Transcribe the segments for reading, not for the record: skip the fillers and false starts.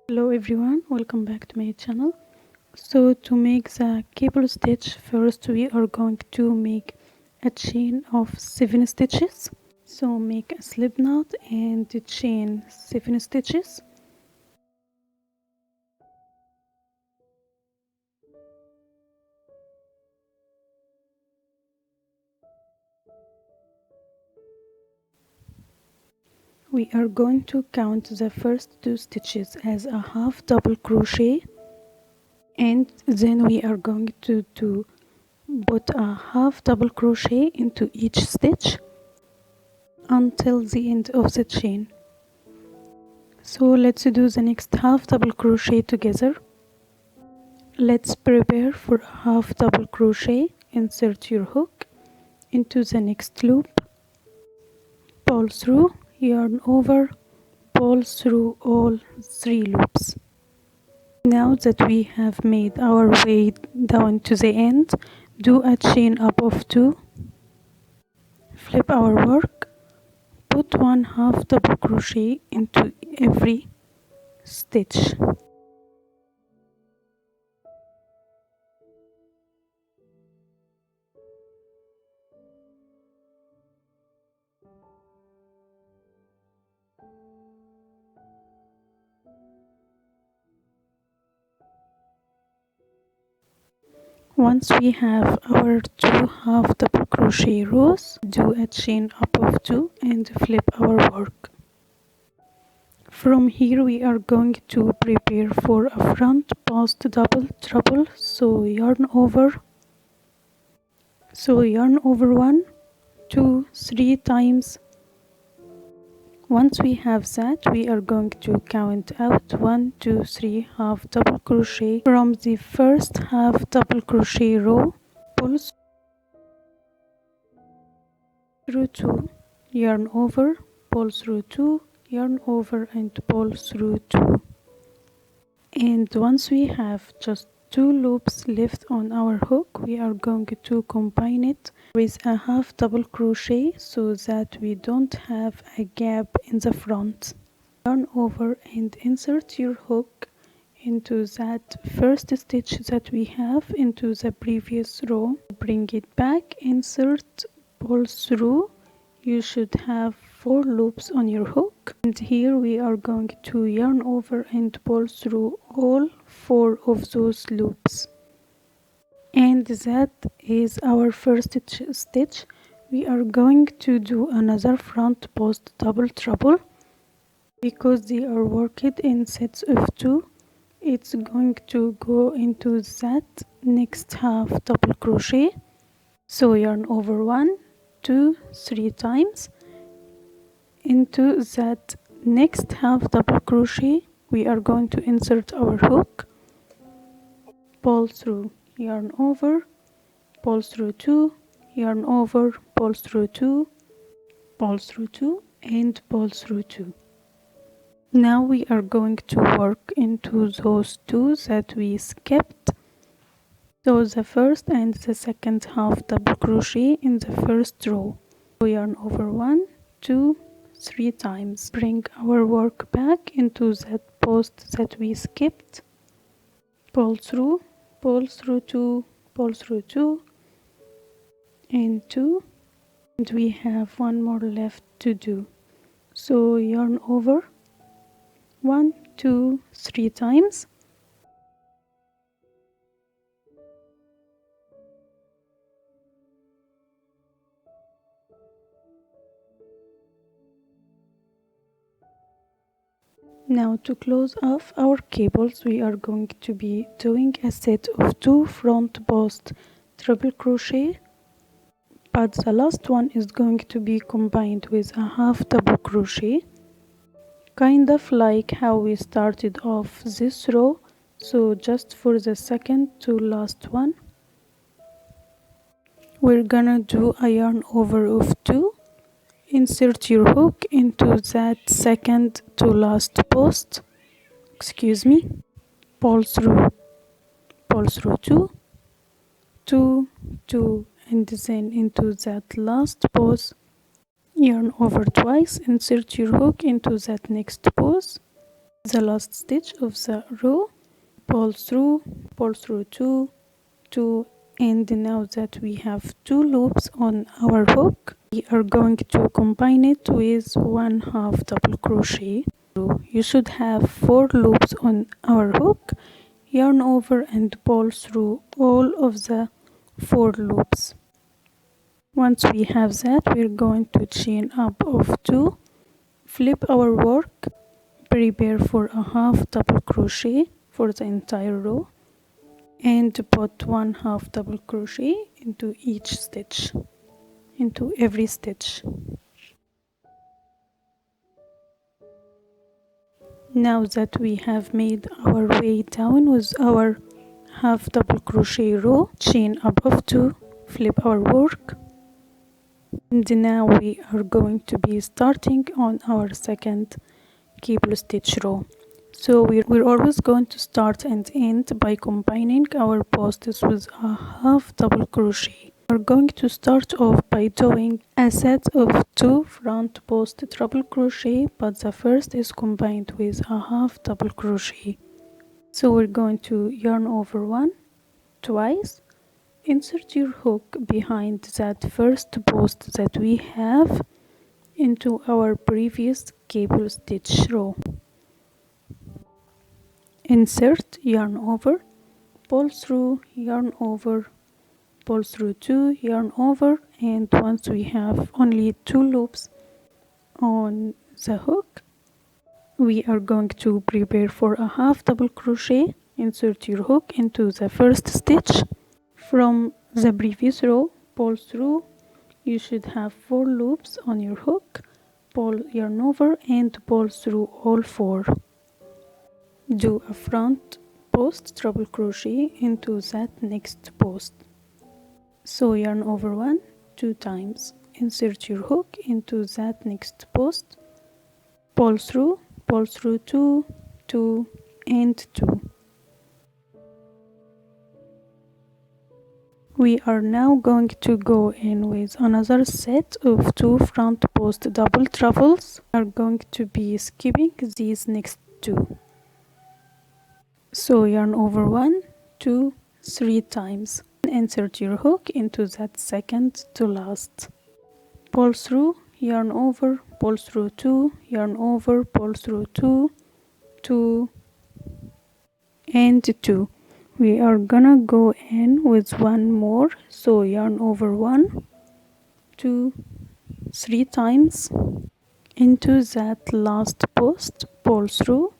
Hello everyone, welcome back to my channel. So to make the cable stitch, first we are going to make a chain of 7 stitches. So make a slip knot and chain 7 stitches. We are going to count the first 2 stitches as a half double crochet, and then we are going to put a half double crochet into each stitch until the end of the chain. So let's do the next half double crochet together. Let's prepare for a half double crochet. Insert your hook into the next loop, pull through, yarn over, pull through all 3 loops. Now that we have made our way down to the end, do a chain up of 2, flip our work, put 1 half double crochet into every stitch. Once we have our 2 half double crochet rows, do a chain up of 2 and flip our work. From here we are going to prepare for a front post double treble, so yarn over 1, 2, 3 times. Once we have that, we are going to count out 1, 2, 3 half double crochet from the first half double crochet row, pull through 2, yarn over, pull through 2, yarn over and pull through 2. And once we have just 2 loops left on our hook, we are going to combine it with a half double crochet so that we don't have a gap in the front. Yarn over and insert your hook into that first stitch that we have into the previous row. Bring it back, insert, pull through. You should have 4 loops on your hook, and here we are going to yarn over and pull through all 4 of those loops. And that is our first stitch. We are going to do another front post double treble because they are worked in sets of 2. It's going to go into that next half double crochet, so yarn over 1, 2, 3 times. Into that next half double crochet we are going to insert our hook, pull through, yarn over, pull through 2, yarn over, pull through 2, pull through 2 and pull through 2. Now we are going to work into those 2 that we skipped. So the first and the second half double crochet in the first row. So yarn over 1, 2, 3 times. Bring our work back into that post that we skipped. Pull through 2, pull through 2 and 2, and we have 1 more left to do. So yarn over 1, 2, 3 times. Now to close off our cables, we are going to be doing a set of 2 front post triple crochet, but the last one is going to be combined with a half double crochet, kind of like how we started off this row. So just for the second to last one, we're gonna do a yarn over of 2. Insert your hook into that second to last post, pull through 2, 2, 2 and then into that last post, yarn over twice, insert your hook into that next post, the last stitch of the row, pull through, two, and now that we have 2 loops on our hook, we are going to combine it with 1/2 double crochet. You should have 4 loops on our hook, yarn over and pull through all of the 4 loops. Once we have that, we're going to chain up of 2, flip our work, prepare for a 1/2 double crochet for the entire row, and put 1/2 double crochet into each stitch, into every stitch. Now that we have made our way down with our 1/2 double crochet row, chain up of 2, flip our work, and now we are going to be starting on our second cable stitch row. So we're always going to start and end by combining our posts with a 1/2 double crochet. We're going to start off by doing a set of 2 front post double crochet, but the first is combined with a 1/2 double crochet. So we're going to yarn over 1 twice, insert your hook behind that first post that we have into our previous cable stitch row. Insert, yarn over, pull through, yarn over, pull through 2, yarn over, and once we have only 2 loops on the hook, we are going to prepare for a 1/2 double crochet. Insert your hook into the first stitch from the previous row, pull through. You should have 4 loops on your hook, pull, yarn over, and pull through all 4. Do a front post double crochet into that next post. So yarn over 1 2 times, insert your hook into that next post, pull through 2 2 and 2. We are now going to go in with another set of 2 front post double trebles. We are going to be skipping these next 2. So yarn over 1 2 3 times, insert your hook into that second to last, pull through, yarn over, pull through 2, yarn over, pull through 2 2 and 2. We are gonna go in with one more, so yarn over 1 2 3 times into that last post, pull through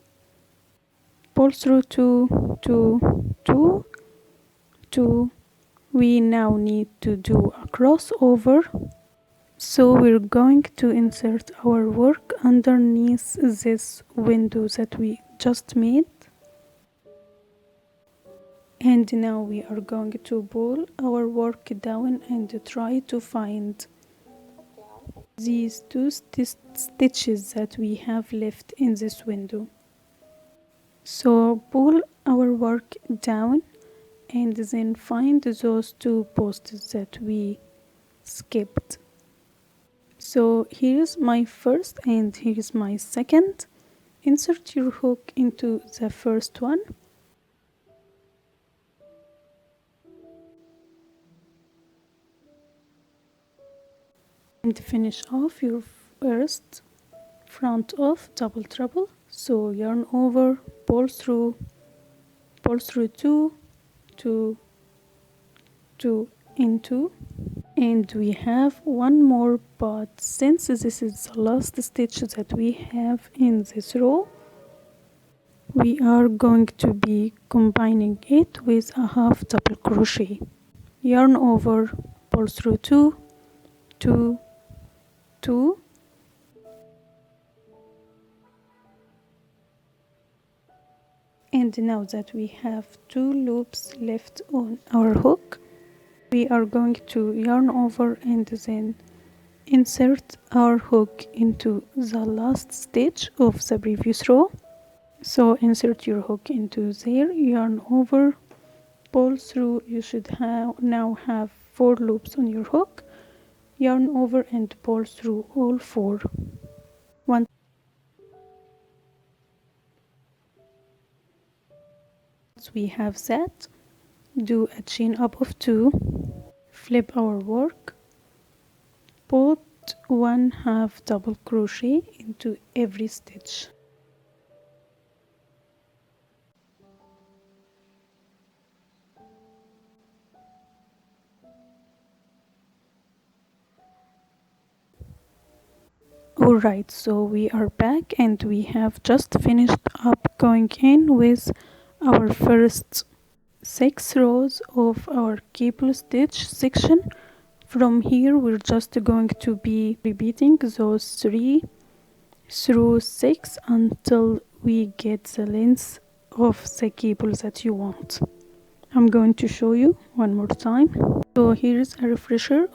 2 2 2 2. We now need to do a crossover, so we're going to insert our work underneath this window that we just made, and now we are going to pull our work down and try to find these 2 stitches that we have left in this window. So pull our work down and then find those 2 posts that we skipped. So here's my first and here's my second. Insert your hook into the first one, and finish off your first front of double treble. So yarn over, pull through 2 2 2 and 2, and we have one more, but since this is the last stitch that we have in this row, we are going to be combining it with a 1/2 double crochet. Yarn over, pull through 2 2 2, and now that we have 2 loops left on our hook, we are going to yarn over and then insert our hook into the last stitch of the previous row. So insert your hook into there, yarn over, pull through. You should now have 4 loops on your hook, yarn over and pull through all 4. we have that, do a chain up of 2, flip our work, put 1/2 double crochet into every stitch. Alright, so we are back and we have just finished up going in with our first 6 rows of our cable stitch section. From here we're just going to be repeating those 3 through 6 until we get the length of the cable that you want. I'm going to show you one more time. So here's a refresher.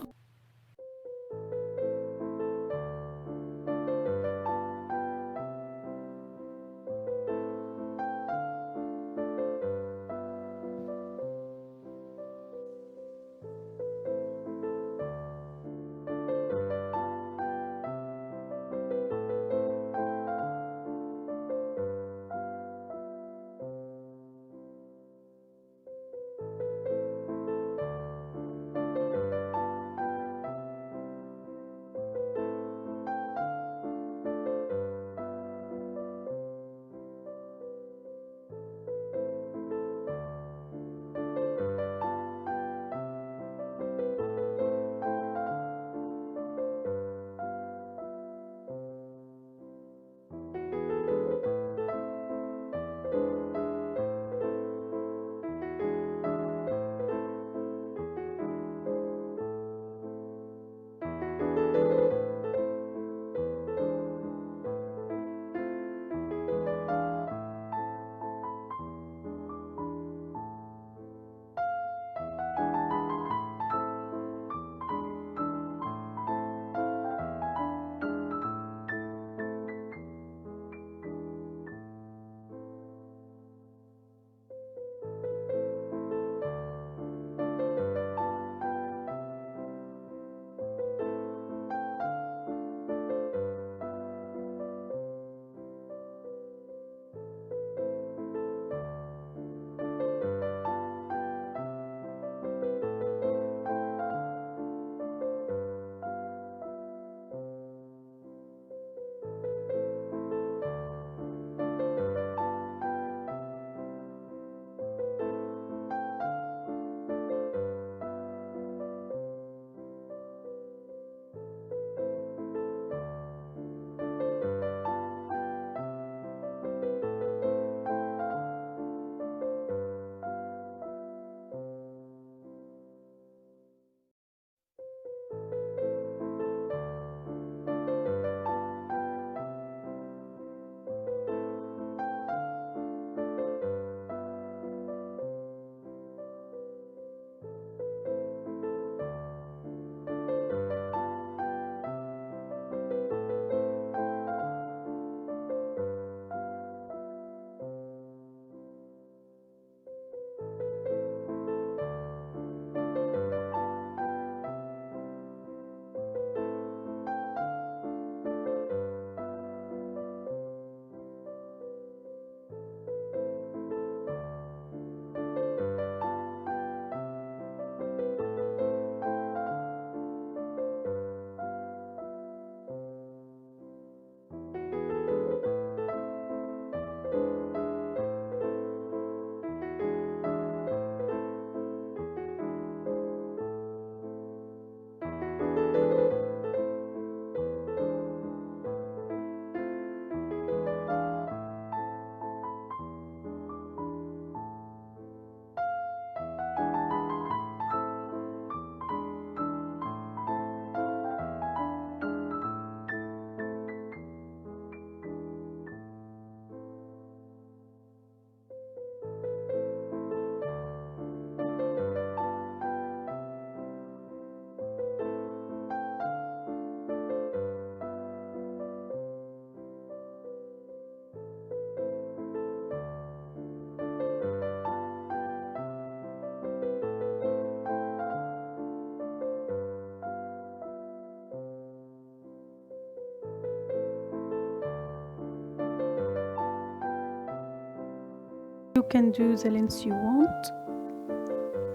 You can do the length you want.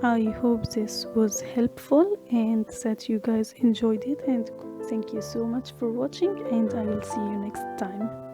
I hope this was helpful and that you guys enjoyed it, and thank you so much for watching, and I will see you next time.